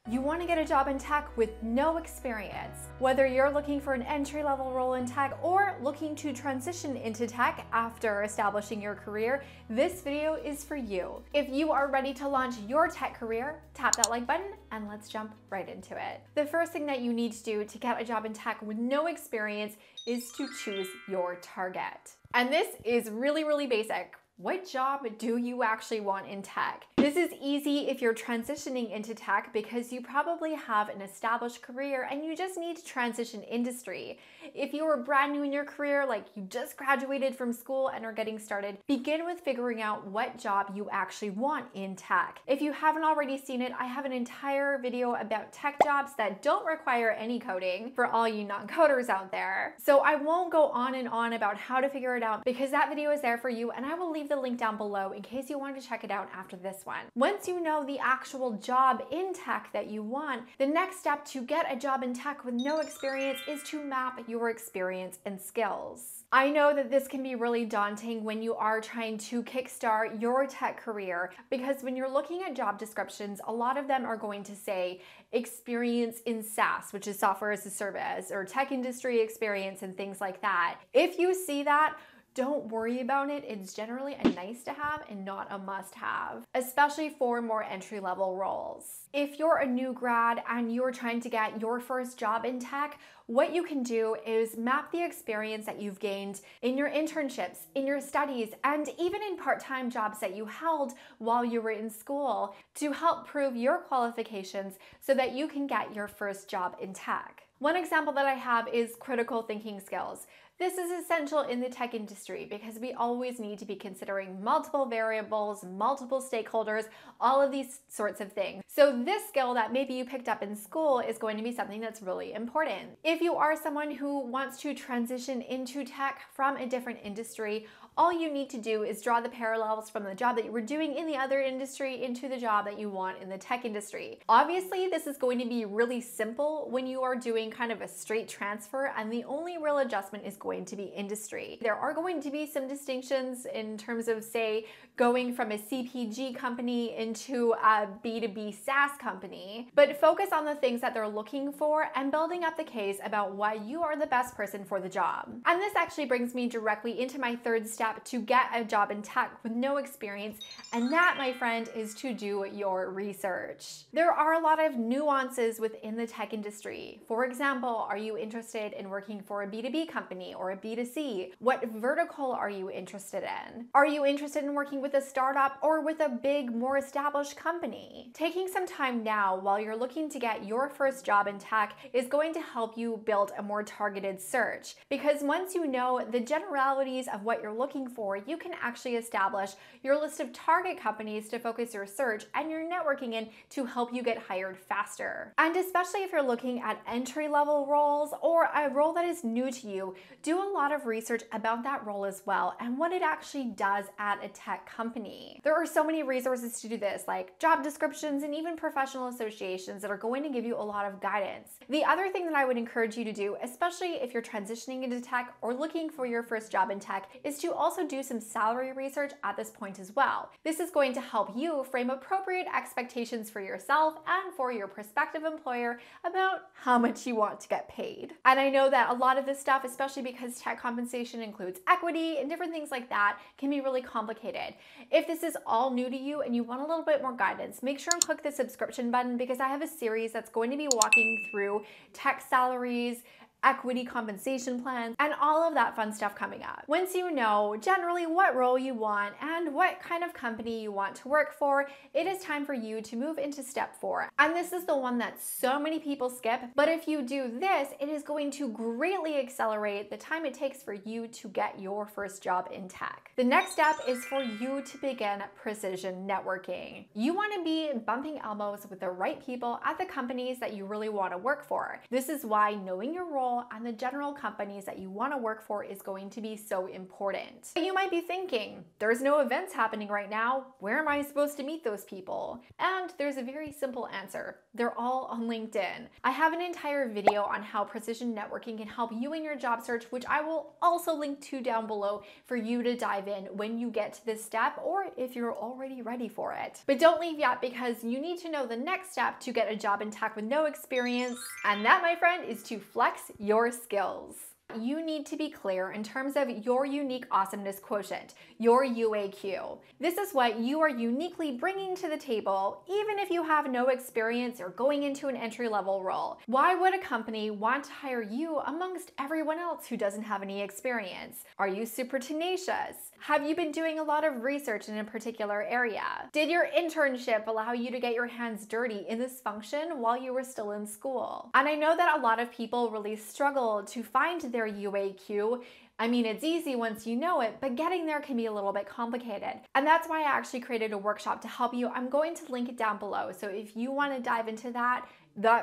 You want to get a job in tech with no experience. Whether you're looking for an entry-level role in tech or looking to transition into tech after establishing your career, this video is for you. If you are ready to launch your tech career, tap that like button and let's jump right into it. The first thing that you need to do to get a job in tech with no experience is to choose your target. And this is really basic. What job do you actually want in tech? This is easy if you're transitioning into tech because you probably have an established career and you just need to transition industry. If you are brand new in your career, like you just graduated from school and are getting started, begin with figuring out what job you actually want in tech. If you haven't already seen it, I have an entire video about tech jobs that don't require any coding for all you non-coders out there. So I won't go on and on about how to figure it out because that video is there for you, and I will leave the link down below in case you want to check it out after this one. Once you know the actual job in tech that you want, the next step to get a job in tech with no experience is to map your experience and skills. I know that this can be really daunting when you are trying to kickstart your tech career, because when you're looking at job descriptions, a lot of them are going to say experience in SaaS, which is software as a service, or tech industry experience and things like that. If you see that, don't worry about it. It's generally a nice to have and not a must have, especially for more entry-level roles. If you're a new grad and you're trying to get your first job in tech, what you can do is map the experience that you've gained in your internships, in your studies, and even in part-time jobs that you held while you were in school to help prove your qualifications so that you can get your first job in tech. One example that I have is critical thinking skills. This is essential in the tech industry because we always need to be considering multiple variables, multiple stakeholders, all of these sorts of things. So this skill that maybe you picked up in school is going to be something that's really important. If you are someone who wants to transition into tech from a different industry, all you need to do is draw the parallels from the job that you were doing in the other industry into the job that you want in the tech industry. Obviously, this is going to be really simple when you are doing kind of a straight transfer, and the only real adjustment is going to be industry. There are going to be some distinctions in terms of, say, going from a CPG company into a B2B SaaS company, but focus on the things that they're looking for and building up the case about why you are the best person for the job. And this actually brings me directly into my third step to get a job in tech with no experience, and that, my friend, is to do your research. There are a lot of nuances within the tech industry. For example, are you interested in working for a B2B company or a B2C? What vertical are you interested in? Are you interested in working with a startup or with a big, more established company? Taking some time now while you're looking to get your first job in tech is going to help you build a more targeted search, because once you know the generalities of what you're looking for, you can actually establish your list of target companies to focus your search and your networking in to help you get hired faster. And especially if you're looking at entry-level roles or a role that is new to you, do a lot of research about that role as well and what it actually does at a tech company. There are so many resources to do this, like job descriptions and even professional associations that are going to give you a lot of guidance. The other thing that I would encourage you to do, especially if you're transitioning into tech or looking for your first job in tech, is to also do some salary research at this point as well. This is going to help you frame appropriate expectations for yourself and for your prospective employer about how much you want to get paid. And I know that a lot of this stuff, especially because tech compensation includes equity and different things like that, can be really complicated. If this is all new to you and you want a little bit more guidance, make sure and click the subscription button, because I have a series that's going to be walking through tech salaries, equity compensation plans, and all of that fun stuff coming up. Once you know generally what role you want and what kind of company you want to work for, it is time for you to move into step 4. And this is the one that so many people skip, but if you do this, it is going to greatly accelerate the time it takes for you to get your first job in tech. The next step is for you to begin precision networking. You want to be bumping elbows with the right people at the companies that you really want to work for. This is why knowing your role role and the general companies that you want to work for is going to be so important. But you might be thinking, there's no events happening right now. Where am I supposed to meet those people? And there's a very simple answer. They're all on LinkedIn. I have an entire video on how precision networking can help you in your job search, which I will also link to down below for you to dive in when you get to this step or if you're already ready for it. But don't leave yet, because you need to know the next step to get a job in tech with no experience, and that, my friend, is to flex your skills. You need to be clear in terms of your unique awesomeness quotient, your UAQ. This is what you are uniquely bringing to the table, even if you have no experience or going into an entry-level role. Why would a company want to hire you amongst everyone else who doesn't have any experience? Are you super tenacious? Have you been doing a lot of research in a particular area? Did your internship allow you to get your hands dirty in this function while you were still in school? And I know that a lot of people really struggle to find their UAQ. I mean, it's easy once you know it, but getting there can be a little bit complicated. And that's why I actually created a workshop to help you. I'm going to link it down below. So if you want to dive into that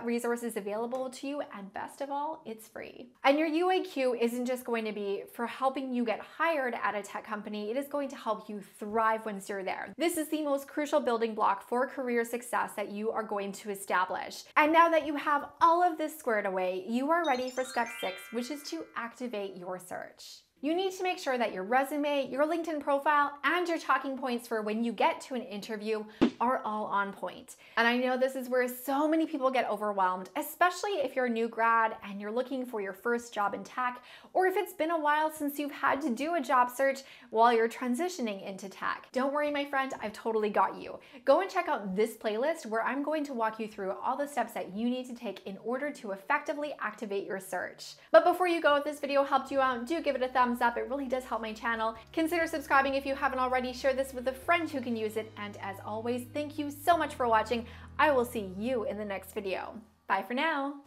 resource is available to you, and best of all, it's free. And your UAQ isn't just going to be for helping you get hired at a tech company, it is going to help you thrive once you're there. This is the most crucial building block for career success that you are going to establish. And now that you have all of this squared away, you are ready for step 6, which is to activate your search. You need to make sure that your resume, your LinkedIn profile, and your talking points for when you get to an interview are all on point. And I know this is where so many people get overwhelmed, especially if you're a new grad and you're looking for your first job in tech, or if it's been a while since you've had to do a job search while you're transitioning into tech. Don't worry, my friend, I've totally got you. Go and check out this playlist where I'm going to walk you through all the steps that you need to take in order to effectively activate your search. But before you go, if this video helped you out, do give it a thumbs up. It really does help my channel. Consider subscribing if you haven't already. Share this with a friend who can use it. And as always, thank you so much for watching. I will see you in the next video. Bye for now.